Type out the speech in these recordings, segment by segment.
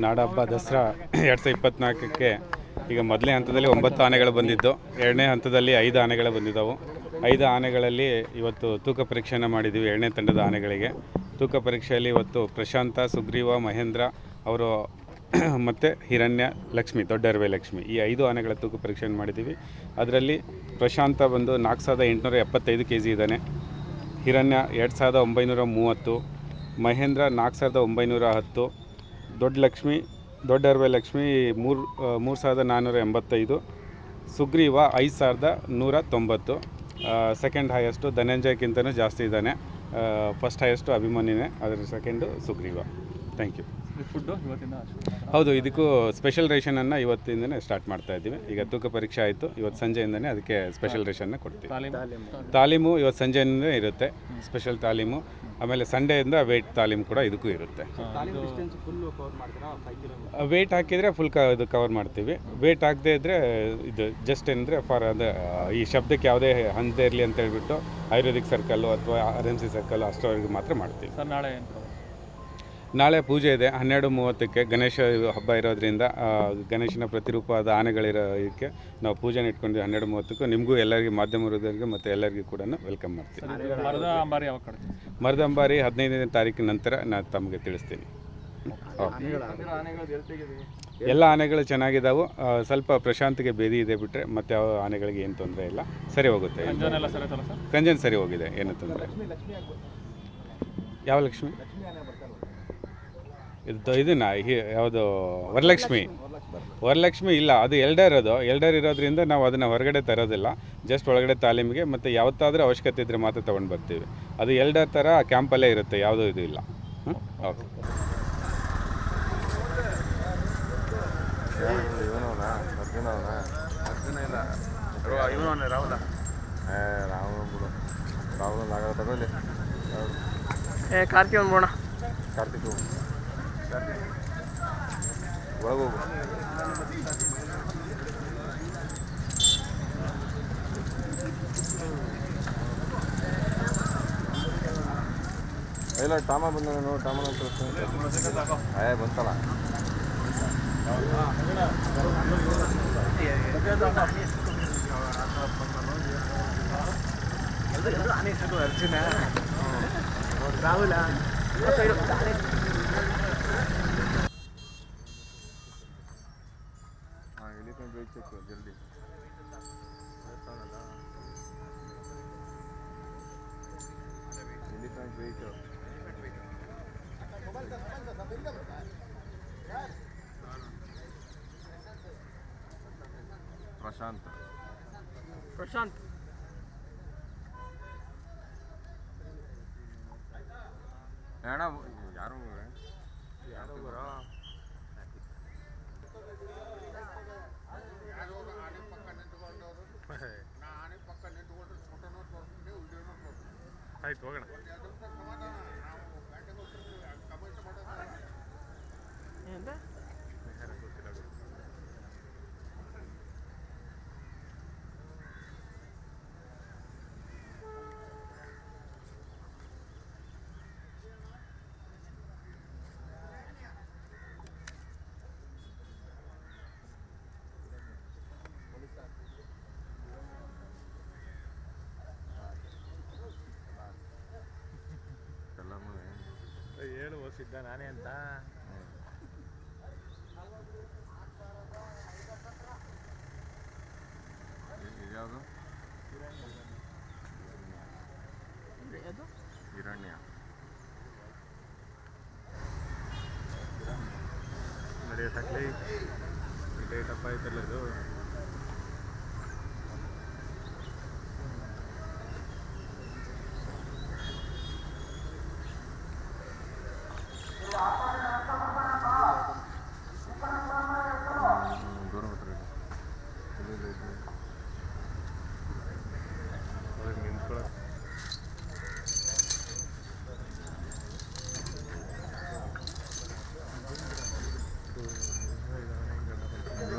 ನಾಡಹಬ್ಬ ದಸರಾ 2024ಕ್ಕೆ ಈಗ ಮೊದಲನೇ ಹಂತದಲ್ಲಿ 9 ಆನೆಗಳು ಬಂದಿದ್ದು, ಎರಡನೇ ಹಂತದಲ್ಲಿ 5 ಆನೆಗಳು ಬಂದಿದ್ದವು. 5 ಆನೆಗಳಲ್ಲಿ ಇವತ್ತು ತೂಕ ಪರೀಕ್ಷೆಯನ್ನು ಮಾಡಿದ್ದೀವಿ. ಎರಡನೇ ತಂಡದ ಆನೆಗಳಿಗೆ ತೂಕ ಪರೀಕ್ಷೆಯಲ್ಲಿ ಇವತ್ತು ಪ್ರಶಾಂತ, ಸುಗ್ರೀವ, ಮಹೇಂದ್ರ ಅವರು ಮತ್ತು ಹಿರಣ್ಯ, ಲಕ್ಷ್ಮಿ, ದೊಡ್ಡ ಅರವೆ ಲಕ್ಷ್ಮಿ, ಈ 5 ಆನೆಗಳ ತೂಕ ಪರೀಕ್ಷೆಯನ್ನು ಮಾಡಿದ್ದೀವಿ. ಅದರಲ್ಲಿ ಪ್ರಶಾಂತ ಬಂದು 4875 kg ಇದ್ದಾನೆ, ಹಿರಣ್ಯ 2930, ಮಹೇಂದ್ರ 4910, ದೊಡ್ಡ ಅರವೆ ಲಕ್ಷ್ಮಿ 3485, ಸುಗ್ರೀವ 5190. ಸೆಕೆಂಡ್ ಹೈಯೆಸ್ಟು ಧನಂಜಯಕ್ಕಿಂತಲೂ ಜಾಸ್ತಿ ಇದ್ದಾನೆ. ಫಸ್ಟ್ ಹೈಯೆಸ್ಟು ಅಭಿಮನ್ಯುನೇ, ಅದರ ಸೆಕೆಂಡು ಸುಗ್ರೀವ. Thank you. ಹೌದು, ಇದಕ್ಕೂ ಸ್ಪೆಷಲ್ ರೇಷನನ್ನು ಇವತ್ತಿಂದನೇ ಸ್ಟಾರ್ಟ್ ಮಾಡ್ತಾ ಇದ್ದೀವಿ. ಈಗ ತೂಕ ಪರೀಕ್ಷೆ ಆಯಿತು, ಇವತ್ತು ಸಂಜೆಯಿಂದನೇ ಅದಕ್ಕೆ ಸ್ಪೆಷಲ್ ರೇಷನ್ನ ಕೊಡ್ತೀವಿ. ತಾಲೀಮು ಇವತ್ತು ಸಂಜೆಯಿಂದ ಇರುತ್ತೆ, ಸ್ಪೆಷಲ್ ತಾಲೀಮು. ಆಮೇಲೆ ಸಂಡೇಯಿಂದ ವೆಯ್ಟ್ ತಾಲೀಮು ಕೂಡ ಇದಕ್ಕೂ ಇರುತ್ತೆ. ವೆಯ್ಟ್ ಹಾಕಿದರೆ ಫುಲ್ ಇದು ಕವರ್ ಮಾಡ್ತೀವಿ. ವೆಯ್ಟ್ ಹಾಕದೇ ಇದ್ದರೆ ಇದು ಜಸ್ಟ್ ಏನಂದರೆ ಫಾರ್ ಅದು ಈ ಶಬ್ದಕ್ಕೆ ಯಾವುದೇ ಹಂಚದೇ ಇರಲಿ ಅಂತ ಹೇಳ್ಬಿಟ್ಟು ಆಯುರ್ವೇದಿಕ್ ಸರ್ಕಲ್ಲು ಅಥವಾ RMC ಸರ್ಕಲ್ಲು ಅಷ್ಟರವರೆಗೆ ಮಾತ್ರ ಮಾಡ್ತೀವಿ. ನಾಳೆ ಪೂಜೆ ಇದೆ 12:30ಕ್ಕೆ. ಗಣೇಶ ಹಬ್ಬ ಇರೋದ್ರಿಂದ ಗಣೇಶನ ಪ್ರತಿರೂಪವಾದ ಆನೆಗಳಿರೋದಕ್ಕೆ ನಾವು ಪೂಜೆನ ಇಟ್ಕೊಂಡಿದ್ದೀವಿ 12:30ಕ್ಕೂ. ನಿಮಗೂ ಎಲ್ಲರಿಗೂ, ಮಾಧ್ಯಮದವರಿಗೆ ಮತ್ತು ಎಲ್ಲರಿಗೂ ಕೂಡ ವೆಲ್ಕಮ್ ಮಾಡ್ತೀವಿ. ಮರದ ಅಂಬಾರಿ 15ನೇ ತಾರೀಕಿನ ನಂತರ ನಾನು ತಮಗೆ ತಿಳಿಸ್ತೀನಿ. ಎಲ್ಲ ಆನೆಗಳು ಚೆನ್ನಾಗಿದ್ದಾವೆ. ಸ್ವಲ್ಪ ಪ್ರಶಾಂತಿಗೆ ಬೇದಿ ಇದೆ ಬಿಟ್ಟರೆ ಮತ್ತೆ ಯಾವ ಆನೆಗಳಿಗೆ ಏನು ತೊಂದರೆ ಇಲ್ಲ, ಸರಿ ಹೋಗುತ್ತೆ. ಕಂಜನ್ ಸರಿ ಹೋಗಿದೆ, ಏನು ತೊಂದರೆ. ಯಾವ ಲಕ್ಷ್ಮಿ? ಇದನ್ನ ಯಾವುದು ವರಲಕ್ಷ್ಮಿ ಇಲ್ಲ, ಅದು ಎಲ್ಡರ್ ಇರೋದ್ರಿಂದ ನಾವು ಅದನ್ನು ಹೊರಗಡೆ ತರೋದಿಲ್ಲ. ಜಸ್ಟ್ ಒಳಗಡೆ ತಾಲೀಮಿಗೆ ಮತ್ತು ಯಾವತ್ತಾದರೂ ಅವಶ್ಯಕತೆ ಇದ್ದರೆ ಮಾತ್ರ ತೊಗೊಂಡು ಬರ್ತೀವಿ. ಅದು ಎಲ್ಡರ್ ಥರ ಕ್ಯಾಂಪಲ್ಲೇ ಇರುತ್ತೆ, ಯಾವುದೂ ಇದು ಇಲ್ಲ. ಓಕೆ. ಕಾರ್ತಿಕ್ ಬೋಣ ಕಾರ್ತಿಕ್ ಒಳಗೋಗು. ಇಲ್ಲ ಟಾಮ ಬಂದ ನೋಡು, ಟಾಮನ ಬಂತಲ್ಲ. ಅರ್ಜುನ ರಾಹುಲ ಜಲ್ದಿ ಪ್ರಶಾಂತ್ ಯಾರು ಬರೋ ಆಯ್ತು, ಹೋಗೋಣ. ಹೇಳು ಸಿದ್ಧ ನಾನೇ ಅಂತ. ಯಾವುದು? ಹಿರಣ್ಯ ನಡೆಯೋದಾಗಲಿ ಡೇಟಪ್ಪ ಆಯ್ತಲ್ಲ ಇದು.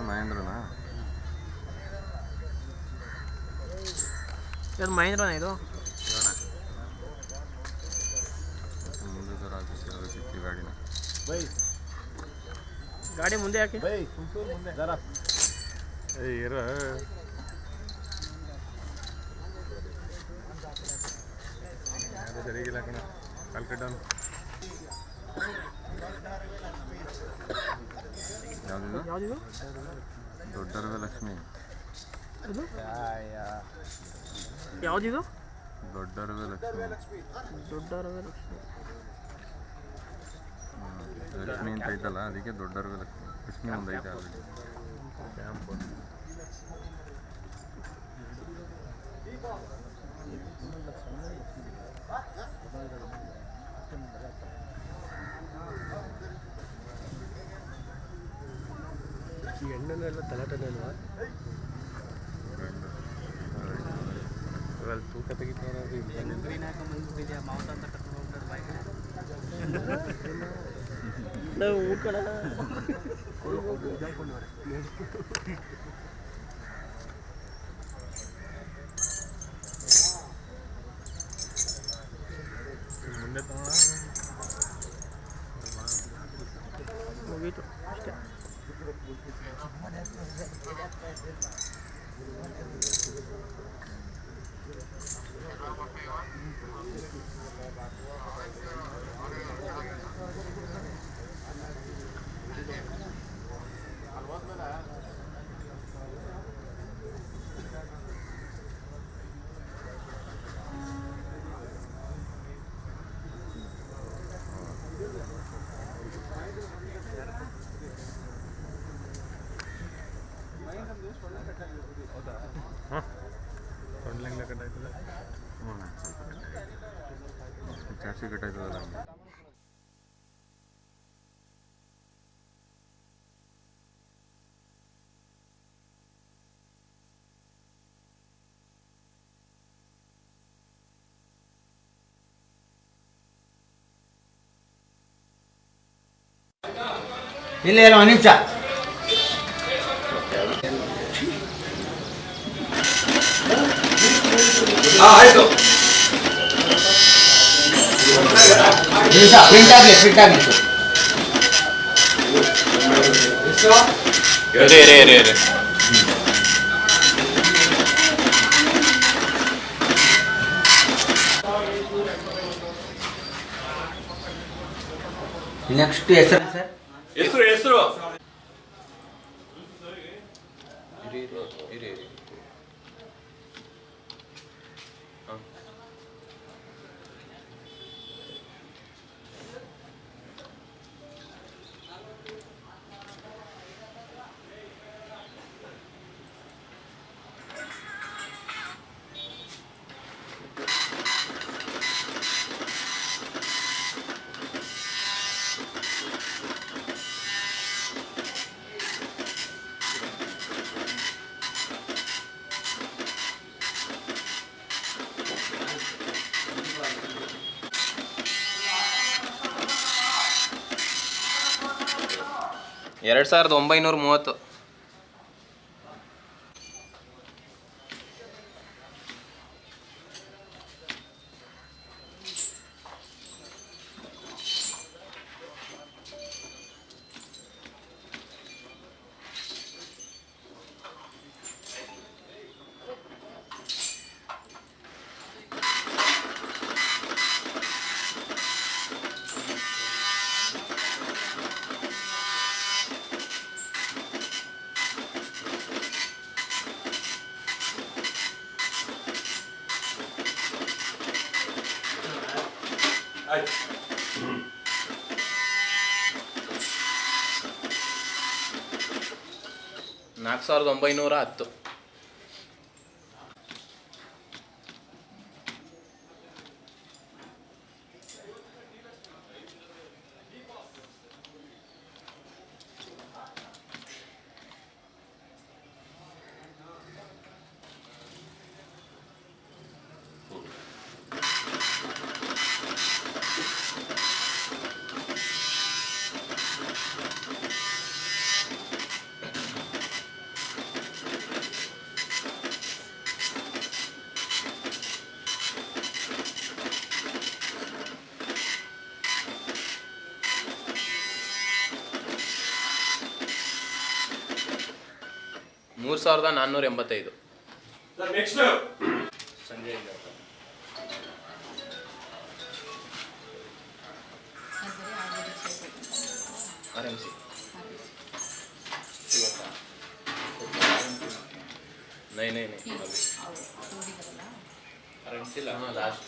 ಮಹೇಂದ್ರನಾ? ಮಹೇಂದ್ರನ ಇದು? ಮುಂದೆ ಗಾಡಿನ ಗಾಡಿ ಮುಂದೆ ಹಾಕಿ. ಸರಿಗಿಲ್ಲ ಕಣ ಕಾಲ್ ಕಟ್ಟವನು. ಯಾವ್ದಿದು? ದೊಡ್ಡರವೆ ಲಕ್ಷ್ಮಿ. ಅದು ಯಾವ್ದಿದು? ದೊಡ್ಡರವೆ ಲಕ್ಷ್ಮಿ. ದೊಡ್ಡರವೆ ಲಕ್ಷ್ಮಿ. ಲಕ್ಷ್ಮಿ ಅಂತ ಐತಲ್ಲ ಅದಕ್ಕೆ ದೊಡ್ಡರವೆ ಲಕ್ಷ್ಮಿ. ಲಕ್ಷ್ಮಿ ಒಂದು ಐತೆ ಆಲ್ರೆಡಿ. ಕ್ಯಾಂಪು ಈ ಹೆಣ್ಣನ್ನೆಲ್ಲ ತಲಾಟನೆ ಅಲ್ವಾ? ಇವಾಗ ತೂಕ ತೆಗಿತಾರೆ. ಮುಂದೆ ಮುಗೀತು ಅಷ್ಟೇ. ತೊಂಡ್ಲೆಂಗ್ಲ ಕಟ್ಟಾಯ್ತದ. ಜಾಸ್ತಿ ಕಟ್ಟಾಯ್ತದಲ್ಲ. ಇಲ್ಲ ಇಲ್ಲ ಒಂದು ನಿಮಿಷ. ಆಯಿತು ನಿಮಿಷ ಪ್ರಿಂಟ್ ಆಗಲಿ ನೆಕ್ಸ್ಟ್ ಹೆಸರು ಸರ್. ಹೆಸರು ಎರಡು 1930. ಆಯ್ತು. 4910. 3485. Sir next Sanjay RMC. नहीं RMC लास्ट.